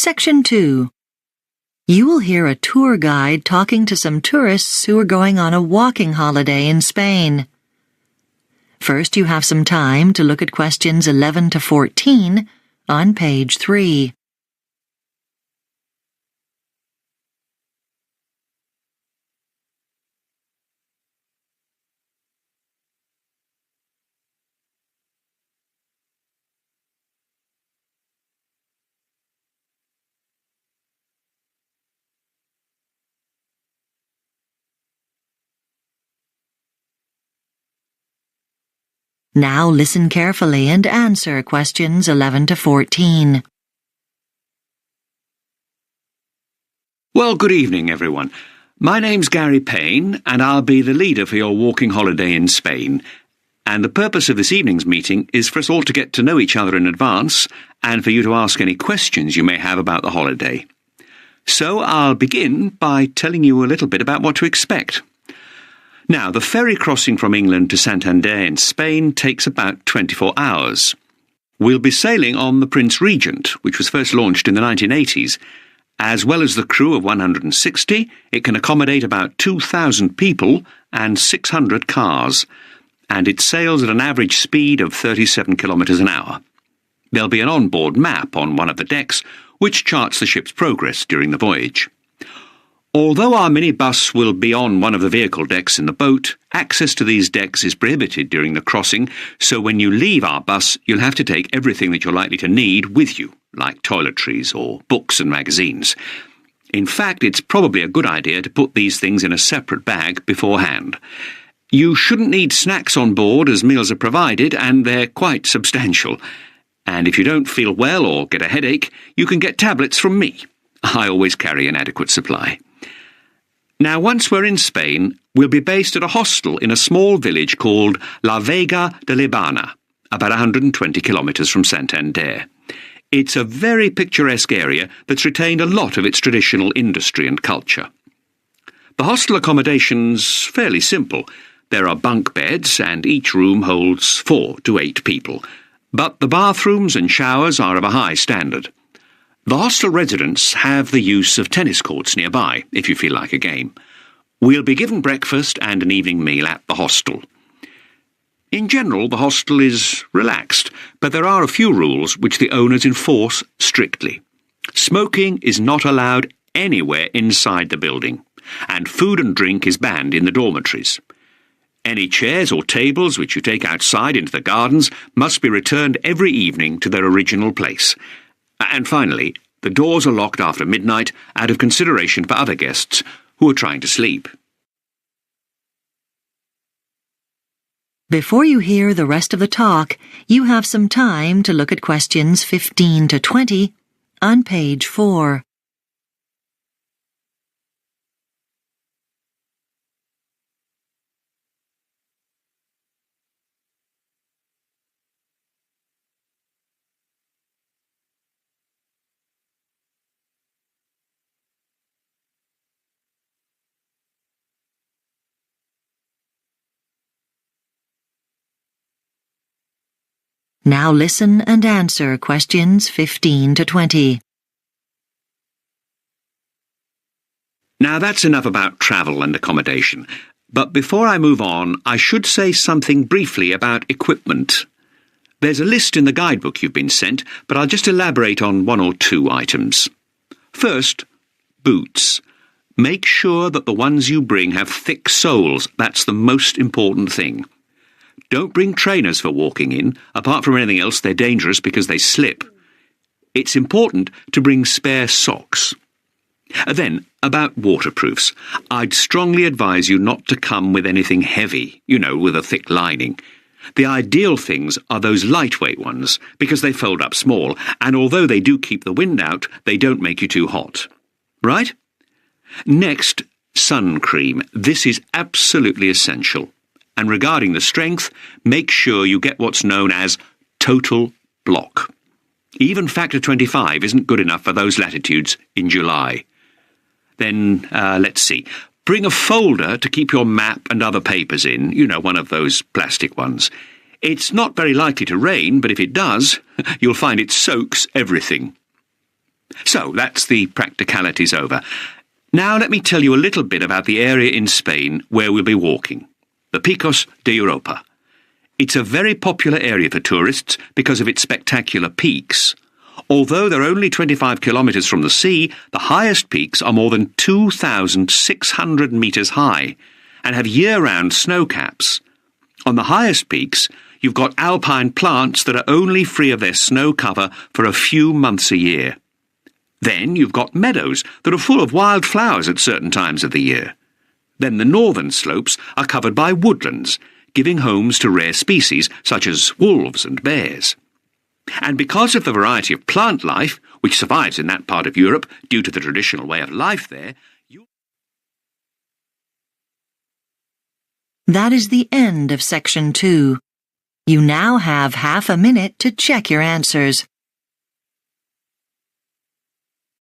Section 2. You will hear a tour guide talking to some tourists who are going on a walking holiday in Spain. First, you have some time to look at questions 11 to 14 on page 3. Now listen carefully and answer questions 11 to 14. Well, good evening, everyone. My name's Gary Payne, and I'll be the leader for your walking holiday in Spain. And the purpose of this evening's meeting is for us all to get to know each other in advance and for you to ask any questions you may have about the holiday. So I'll begin by telling you a little bit about what to expect. Now, the ferry crossing from England to Santander in Spain takes about 24 hours. We'll be sailing on the Prince Regent, which was first launched in the 1980s. As well as the crew of 160, it can accommodate about 2,000 people and 600 cars, and it sails at an average speed of 37 kilometres an hour. There'll be an onboard map on one of the decks, which charts the ship's progress during the voyage. Although our minibus will be on one of the vehicle decks in the boat, access to these decks is prohibited during the crossing, so when you leave our bus, you'll have to take everything that you're likely to need with you, like toiletries or books and magazines. In fact, it's probably a good idea to put these things in a separate bag beforehand. You shouldn't need snacks on board as meals are provided, and they're quite substantial. And if you don't feel well or get a headache, you can get tablets from me. I always carry an adequate supply. Now, once we're in Spain, we'll be based at a hostel in a small village called La Vega de Libana, about 120 kilometres from Santander. It's a very picturesque area that's retained a lot of its traditional industry and culture. The hostel accommodation's fairly simple. There are bunk beds, and each room holds 4 to 8 people. But the bathrooms and showers are of a high standard. The hostel residents have the use of tennis courts nearby, if you feel like a game. We'll be given breakfast and an evening meal at the hostel. In general, the hostel is relaxed, but there are a few rules which the owners enforce strictly. Smoking is not allowed anywhere inside the building, and food and drink is banned in the dormitories. Any chairs or tables which you take outside into the gardens must be returned every evening to their original place. And finally, the doors are locked after midnight out of consideration for other guests who are trying to sleep. Before you hear the rest of the talk, you have some time to look at questions 15 to 20 on page 4. Now listen and answer questions 15 to 20. Now that's enough about travel and accommodation. But before I move on, I should say something briefly about equipment. There's a list in the guidebook you've been sent, but I'll just elaborate on 1 or 2 items. First, boots. Make sure that the ones you bring have thick soles. That's the most important thing. Don't bring trainers for walking in. Apart from anything else, they're dangerous because they slip. It's important to bring spare socks. Then, about waterproofs. I'd strongly advise you not to come with anything heavy, with a thick lining. The ideal things are those lightweight ones, because they fold up small, and although they do keep the wind out, they don't make you too hot. Right? Next, sun cream. This is absolutely essential. And regarding the strength, make sure you get what's known as total block. Even factor 25 isn't good enough for those latitudes in July. Then, let's see. Bring a folder to keep your map and other papers in, one of those plastic ones. It's not very likely to rain, but if it does, you'll find it soaks everything. So, that's the practicalities over. Now let me tell you a little bit about the area in Spain where we'll be walking, the Picos de Europa. It's a very popular area for tourists because of its spectacular peaks. Although they're only 25 kilometres from the sea, the highest peaks are more than 2,600 metres high and have year-round snow caps. On the highest peaks, you've got alpine plants that are only free of their snow cover for a few months a year. Then you've got meadows that are full of wild flowers at certain times of the year. Then the northern slopes are covered by woodlands, giving homes to rare species such as wolves and bears. And because of the variety of plant life, which survives in that part of Europe due to the traditional way of life there, That is the end of Section 2. You now have half a minute to check your answers.